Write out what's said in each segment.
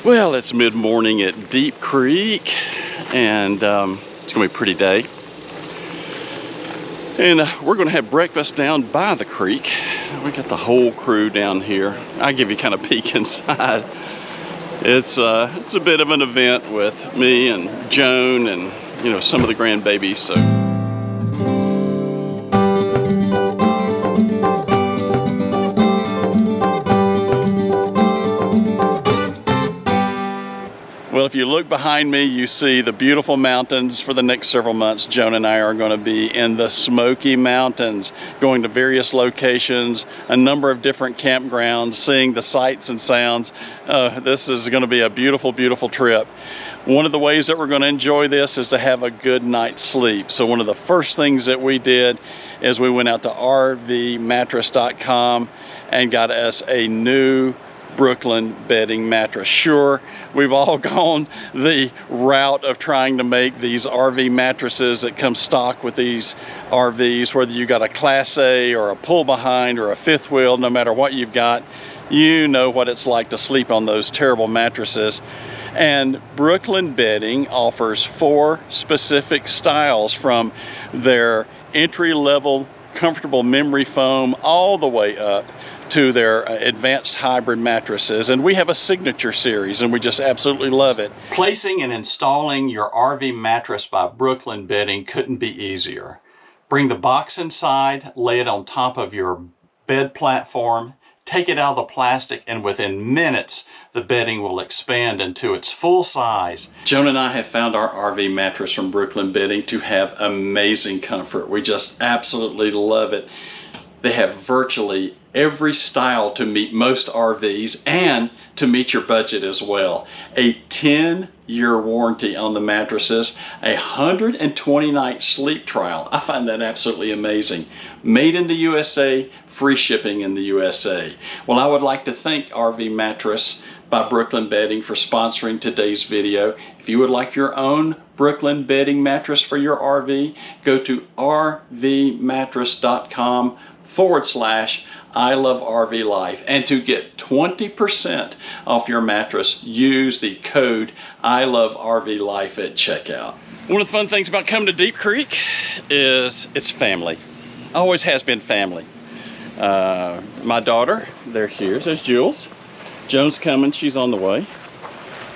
Well, it's mid-morning at Deep Creek, and it's gonna be a pretty day. And we're gonna have breakfast down by the creek. We got the whole crew down here. I'll give you kind of a peek inside. It's a bit of an event with me and Joan and, you know, some of the grandbabies. So. Well, if you look behind me, you see the beautiful mountains. For the next several months, Joan and I are going to be in the Smoky Mountains, going to various locations, a number of different campgrounds, seeing the sights and sounds. This is going to be a beautiful, beautiful trip. One of the ways that we're going to enjoy this is to have a good night's sleep. So one of the first things that we did is we went out to rvmattress.com and got us a new Brooklyn bedding mattress. Sure, we've all gone the route of trying to make these RV mattresses that come stock with these RVs, whether you got a Class A or a pull behind or a fifth wheel, no matter what you've got, you know what it's like to sleep on those terrible mattresses. And Brooklyn Bedding offers 4 specific styles, from their entry-level comfortable memory foam all the way up to their advanced hybrid mattresses. And we have a signature series, and we just absolutely love it. Placing and installing your RV mattress by Brooklyn Bedding couldn't be easier. Bring the box inside, lay it on top of your bed platform, take it out of the plastic, and within minutes, the bedding will expand into its full size. Joan and I have found our RV mattress from Brooklyn Bedding to have amazing comfort. We just absolutely love it. They have virtually every style to meet most RVs and to meet your budget as well. A 10-year warranty on the mattresses, a 120-night sleep trial. I find that absolutely amazing. Made in the USA, free shipping in the USA. Well, I would like to thank RV Mattress by Brooklyn Bedding for sponsoring today's video. If you would like your own Brooklyn Bedding mattress for your RV, go to rvmattress.com/I love RV life, and to get 20% off your mattress, use the code I love RV life at checkout. One of the fun things about coming to Deep Creek is it's family. Always has been family. My daughter, there she is, there's Jules. Joan's coming, she's on the way.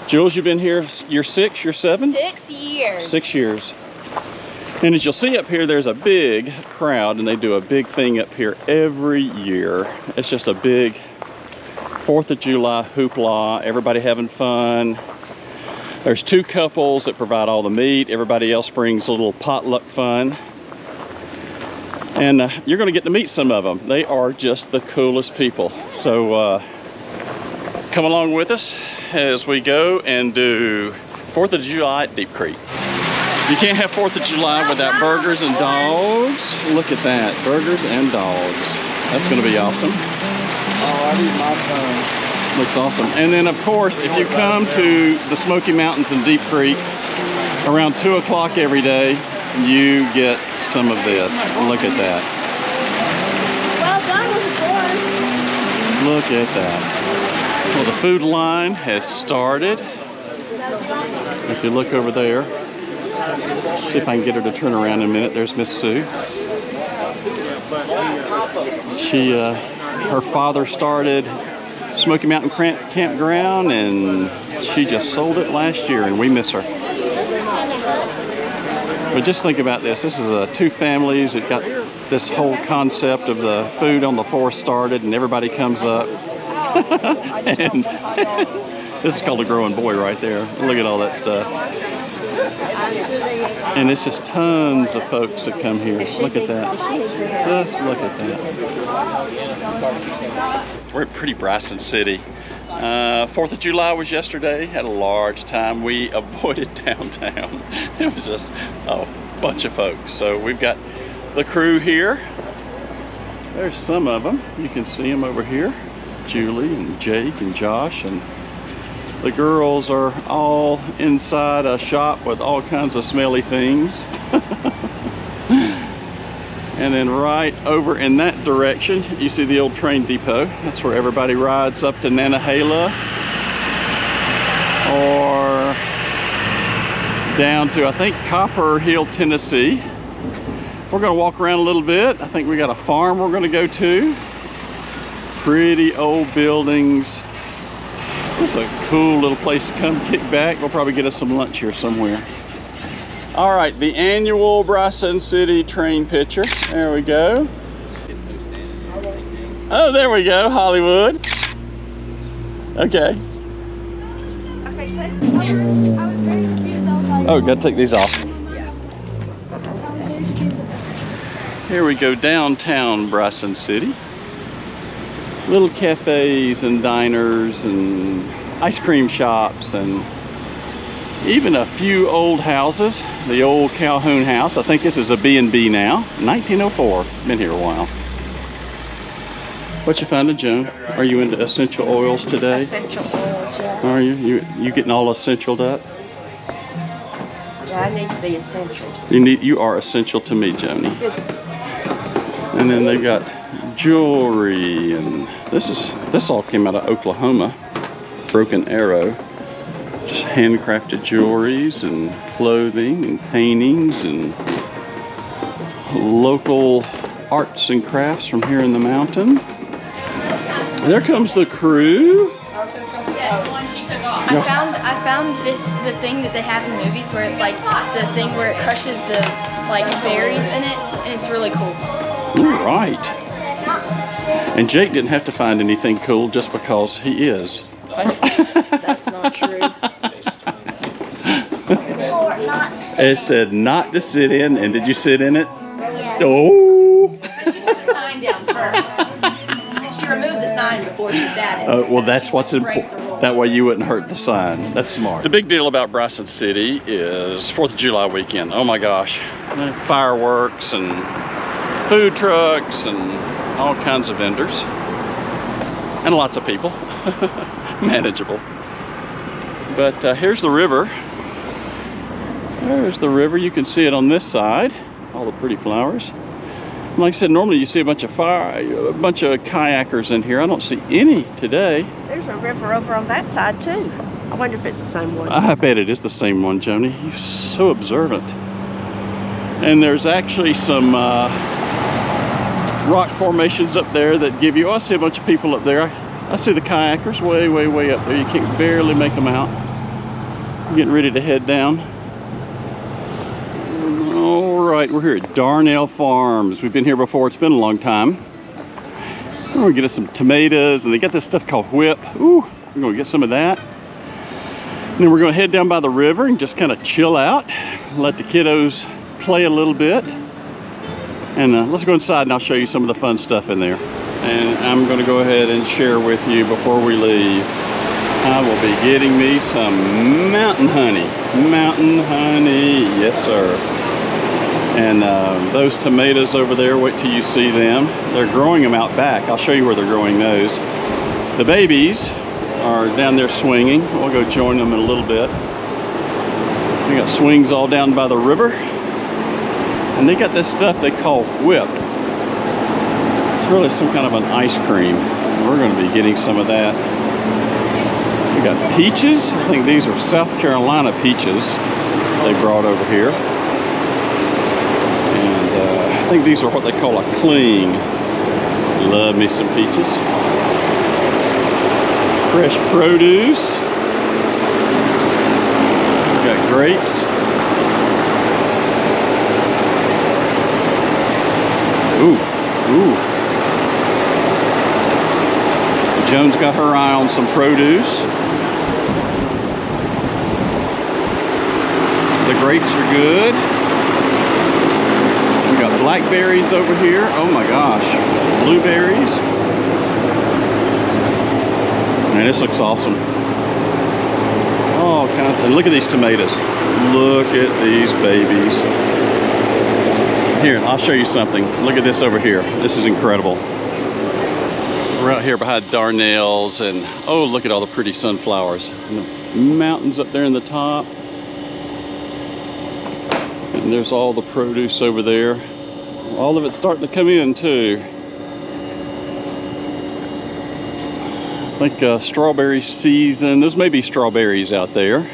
Jules, you've been here, you're 6, you're 7? 6 years. 6 years. And as you'll see up here, there's a big crowd, and they do a big thing up here every year. It's just a big 4th of July hoopla, everybody having fun. There's 2 couples that provide all the meat. Everybody else brings a little potluck fun. And you're gonna get to meet some of them. They are just the coolest people. So come along with us as we go and do 4th of July at Deep Creek. You can't have 4th of July without burgers and dogs. Look at that, burgers and dogs. That's gonna be awesome. Oh, I need my phone. Looks awesome. And then of course, if you come to the Smoky Mountains in Deep Creek around 2 o'clock every day, you get some of this. Look at that. Well done with the board. Look at that. Well, the food line has started. If you look over there, see if I can get her to turn around in a minute. There's Miss Sue. Her father started Smoky Mountain Campground, and she just sold it last year, and we miss her. But just think about this. This is 2 families that got this whole concept of the food on the floor started, and everybody comes up. And this is called a growing boy right there. Look at all that stuff. And it's just tons of folks that come here. Look at that. Just look at that. We're at pretty Bryson City. 4th of July was yesterday. Had a large time. We avoided downtown. It was just a bunch of folks. So we've got the crew here. There's some of them. You can see them over here. Julie and Jake and Josh, and the girls are all inside a shop with all kinds of smelly things. And then right over in that direction, you see the old train depot. That's where everybody rides up to Nantahala. down to, I think, Copper Hill, Tennessee. We're gonna walk around a little bit. I think we got a farm we're gonna go to. Pretty old buildings. Just a cool little place to come kick back. We'll probably get us some lunch here somewhere. All right, the annual Bryson City train picture. There we go. Oh, there we go, Hollywood. Okay. Oh, gotta take these off. Here we go, downtown Bryson City. Little cafes and diners and ice cream shops and even a few old houses. The old Calhoun house. I think this is a B&B now. 1904. Been here a while. What you finding, Joan? Are you into essential oils today? Essential oils, yeah. Are you? You getting all essentialed up? Yeah, I need to be essential. You are essential to me, Joni. And then they got jewelry, and this all came out of Oklahoma. Broken Arrow. Just handcrafted jewelries and clothing and paintings and local arts and crafts from here in the mountain. There comes the crew. I found the thing that they have in movies where it's like the thing where it crushes the like berries in it, and it's really cool. All right. And Jake didn't have to find anything cool just because he is. That's not true. It said not to sit in, and did you sit in it? Yeah. Oh. But she took the sign down first. She removed the sign before she sat it. Well, that's what's important. That way you wouldn't hurt the sign. That's smart. The big deal about Bryson City is 4th of July weekend. Oh my gosh. Fireworks and food trucks and all kinds of vendors. And lots of people. Manageable. But here's the river. There's the river. You can see it on this side. All the pretty flowers. Like I said, normally you see a bunch of kayakers in here. I don't see any today. There's a river over on that side too. I wonder if it's the same one. I bet it is the same one, Joni. You're so observant. And there's actually some rock formations up there that give you, I see a bunch of people up there. I see the kayakers way, way, way up there. You can barely make them out. I'm getting ready to head down. All right, we're here at Darnell Farms. We've been here before. It's been a long time. We're gonna get us some tomatoes, and they got this stuff called whip. Ooh, we're gonna get some of that. And then we're gonna head down by the river and just kind of chill out, let the kiddos play a little bit. And let's go inside and I'll show you some of the fun stuff in there. And I'm gonna go ahead and share with you before we leave. I will be getting me some mountain honey. Mountain honey, yes sir. And those tomatoes over there, wait till you see them. They're growing them out back. I'll show you where they're growing those. The babies are down there swinging. We'll go join them in a little bit. We got swings all down by the river. And they got this stuff they call whip. It's really some kind of an ice cream. We're going to be getting some of that. We got peaches. I think these are South Carolina peaches they brought over here. And I think these are what they call a cling. Love me some peaches. Fresh produce. We got grapes. Ooh, ooh. Joan's got her eye on some produce. The grapes are good. We got blackberries over here. Oh my gosh. Blueberries. Man, this looks awesome. Oh, and look at these tomatoes. Look at these babies. Here, I'll show you something. Look at this over here. This is incredible. We're out here behind Darnell's, and oh, look at all the pretty sunflowers. And the mountains up there in the top. And there's all the produce over there. All of it's starting to come in too. I think strawberry season. Those may be strawberries out there.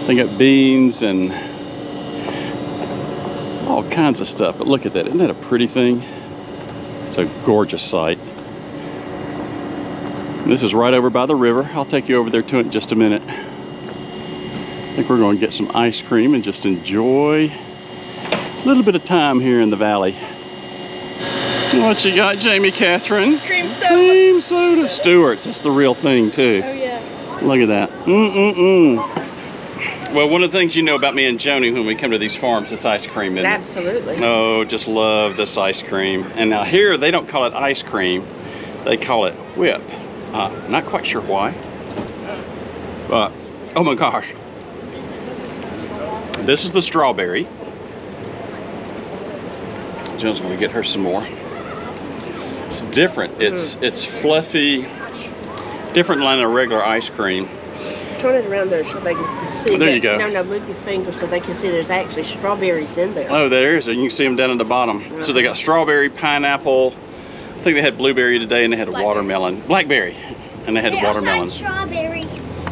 They got beans and all kinds of stuff. But look at that. Isn't that a pretty thing? It's a gorgeous sight. This is right over by the river. I'll take you over there to it in just a minute. I think we're going to get some ice cream and just enjoy a little bit of time here in the valley. What you got, Jamie Catherine? Cream soda. Cream soda. Stewart's. That's the real thing, too. Oh yeah. Look at that. Well, one of the things you know about me and Joni when we come to these farms, it's ice cream, isn't it? Absolutely. Oh, just love this ice cream. And now here, they don't call it ice cream. They call it whip. Not quite sure why. But, oh my gosh. This is the strawberry. Joan's gonna get her some more. It's different. It's fluffy, different than a regular ice cream. Turn it around there so they can see. There you go. No, move your finger so they can see there's actually strawberries in there. Oh, there is. And you can see them down at the bottom. So they got strawberry, pineapple. I think they had blueberry today, and they had a watermelon. Blackberry. And they had watermelon. Also had strawberry.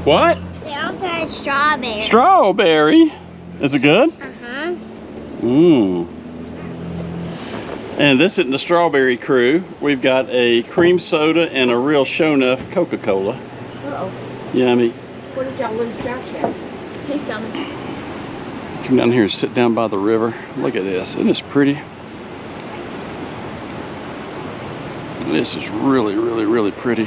What? They also had strawberry. Strawberry. Is it good? Uh-huh. Mmm. And this isn't the strawberry crew. We've got a cream soda and a real show enough Coca-Cola. Uh-oh. Yummy. Where did y'all lose Josh at? He's coming. Come down here and sit down by the river. Look at this. Isn't this pretty? This is really, really, really pretty.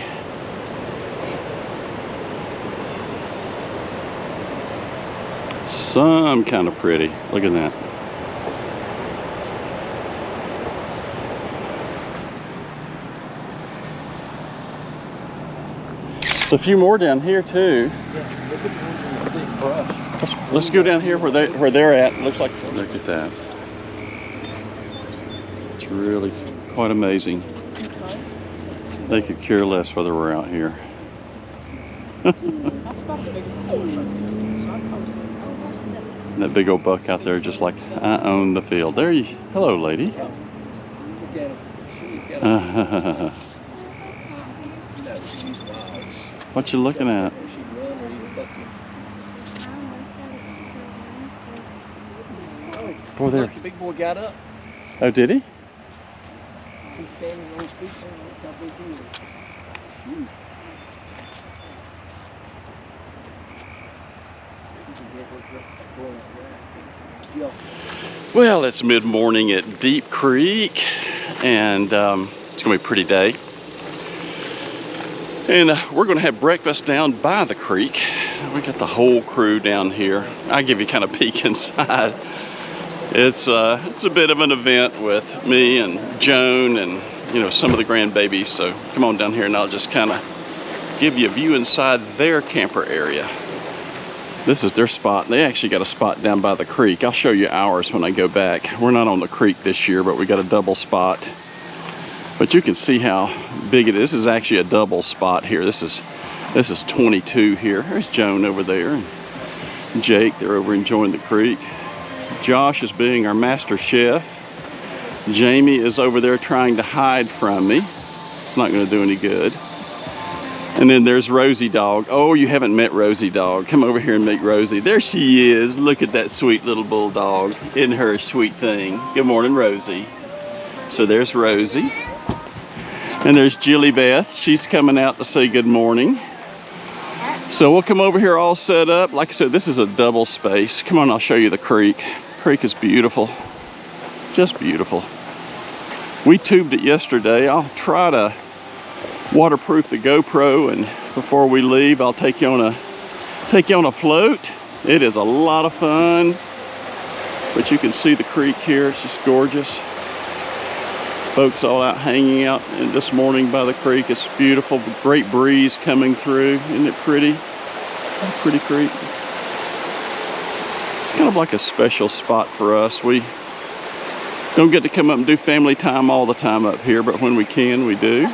Some kind of pretty. Look at that. There's a few more down here too. Let's go down here where they're at. Looks like, look at that. It's really quite amazing. They could care less whether we're out here. That big old buck out there, just like I own the field. There you. Hello, lady. What you looking at? Boy, there. The big boy got up. Oh, did he? He's standing on his feet. Look how big he is. Well, it's mid-morning at Deep Creek, and it's gonna be a pretty day. And we're gonna have breakfast down by the creek. We got the whole crew down here. I'll give you kind of a peek inside. It's a bit of an event with me and Joan and some of the grandbabies. So come on down here and I'll just kind of give you a view inside their camper area. This is their spot. They actually got a spot down by the creek. I'll show you ours when I go back. We're not on the creek this year, but we got a double spot. But you can see how big it is. This is actually a double spot here. This is 22 here. There's Joan over there and Jake. They're over enjoying the creek. Josh is being our master chef. Jamie is over there trying to hide from me. It's not going to do any good. And then there's Rosie Dog. Oh, you haven't met Rosie Dog. Come over here and meet Rosie. There she is. Look at that sweet little bulldog. Isn't her a sweet thing? Good morning, Rosie. So there's Rosie. And there's Jilly Beth. She's coming out to say good morning. So we'll come over here all set up. Like I said, this is a double space. Come on, I'll show you the creek. Creek is beautiful. Just beautiful. We tubed it yesterday. I'll try to waterproof the GoPro, and before we leave, I'll take you on a float. It is a lot of fun. But you can see the creek here. It's just gorgeous. Folks all out hanging out this morning by the creek. It's beautiful. Great breeze coming through. Isn't it pretty? Pretty creek. It's kind of like a special spot for us. We don't get to come up and do family time all the time up here, but when we can, we do.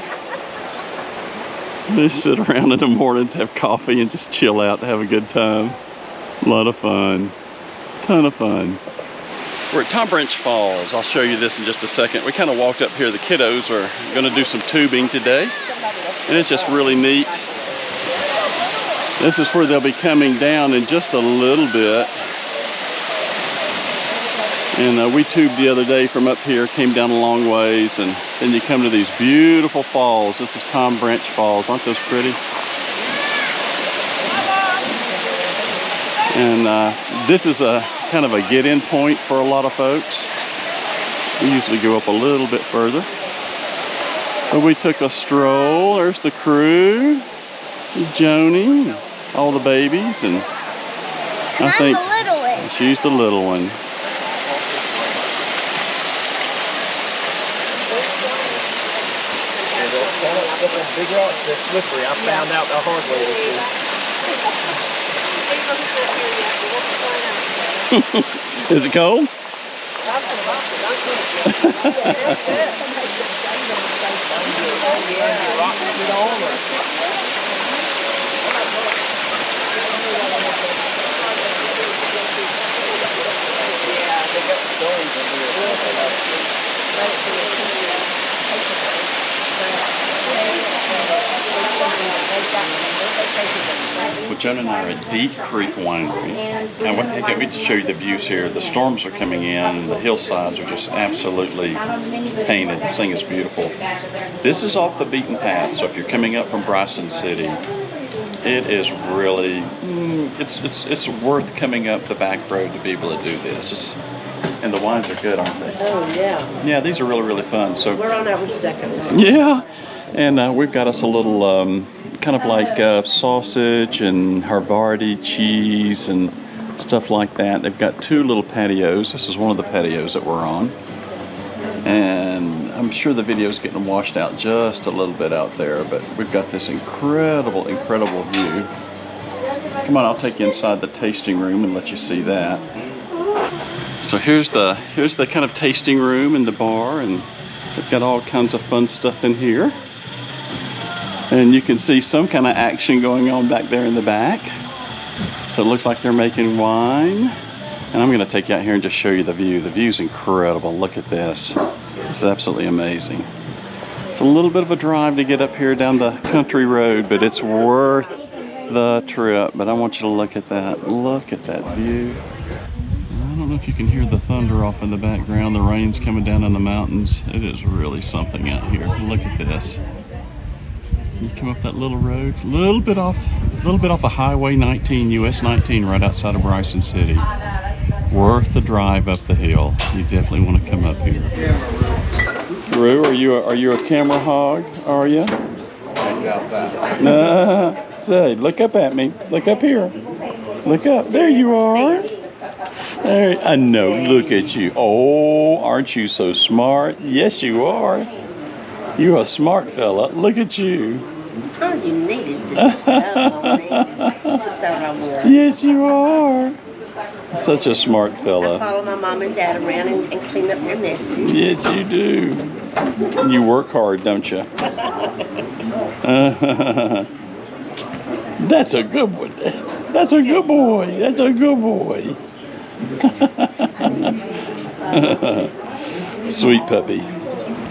Just sit around in the mornings, have coffee, and just chill out, have a good time. A lot of fun. It's a ton of fun. We're at Tom Branch Falls. I'll show you this in just a second. We kind of walked up here. The kiddos are going to do some tubing today, and it's just really neat. This is where they'll be coming down in just a little bit. And we tubed the other day from up here, came down a long ways, and then you come to these beautiful falls. This is Tom Branch Falls. Aren't those pretty? And this is a kind of a get-in point for a lot of folks. We usually go up a little bit further. But we took a stroll. There's the crew, Joni, all the babies, and I think I'm the littlest. she's the little one. Big rocks, they're slippery. I found out the hard way this year. Is it cold? Well, Joan and I are at Deep Creek Winery, and I can't wait to show you the views here. The storms are coming in, and the hillsides are just absolutely painted. This thing is beautiful. This is off the beaten path, so if you're coming up from Bryson City, it is really, it's worth coming up the back road to be able to do this. And the wines are good, aren't they? Oh, yeah. Yeah, these are really, really fun. So We're on our second one. yeah, and we've got us a little kind of like sausage and Havarti cheese and stuff like that. They've got two little patios. This is one of the patios that we're on. And I'm sure the video's getting washed out just a little bit out there, but we've got this incredible, incredible view. Come on, I'll take you inside the tasting room and let you see that. So here's the kind of tasting room and the bar, and they've got all kinds of fun stuff in here. And you can see some kind of action going on back there in the back. So it looks like they're making wine. And I'm gonna take you out here and just show you the view. The view's incredible. Look at this. It's absolutely amazing. It's a little bit of a drive to get up here down the country road, but it's worth the trip. But I want you to look at that. Look at that view. I don't know if you can hear the thunder off in the background. The rain's coming down in the mountains. It is really something out here. Look at this. You come up that little road, a little bit off of Highway 19, US 19, right outside of Bryson City. Worth the drive up the hill. You definitely want to come up here. Rue, are you a camera hog? Are you? Check out that. Say, look up at me. Look up here. Look up. There you are. There. I know. Look at you. Oh, aren't you so smart? Yes, you are. You're a smart fella. Look at you. All you need is to just love on me. That's all I want. Yes, you are. Such a smart I fella. follow my mom and dad around and clean up their messes. Yes, you do. You work hard, don't you? That's a good one. That's a good boy. That's a good boy. Sweet puppy.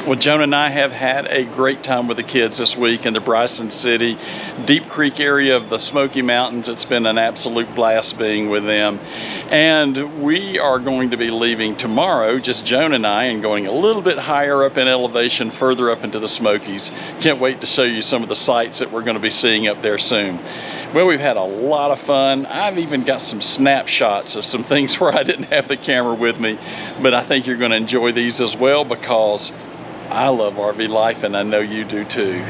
Well, Joan and I have had a great time with the kids this week in the Bryson City, Deep Creek area of the Smoky Mountains. It's been an absolute blast being with them. And we are going to be leaving tomorrow, just Joan and I, and going a little bit higher up in elevation, further up into the Smokies. Can't wait to show you some of the sights that we're going to be seeing up there soon. Well, we've had a lot of fun. I've even got some snapshots of some things where I didn't have the camera with me, but I think you're going to enjoy these as well because I love RV life, and I know you do too.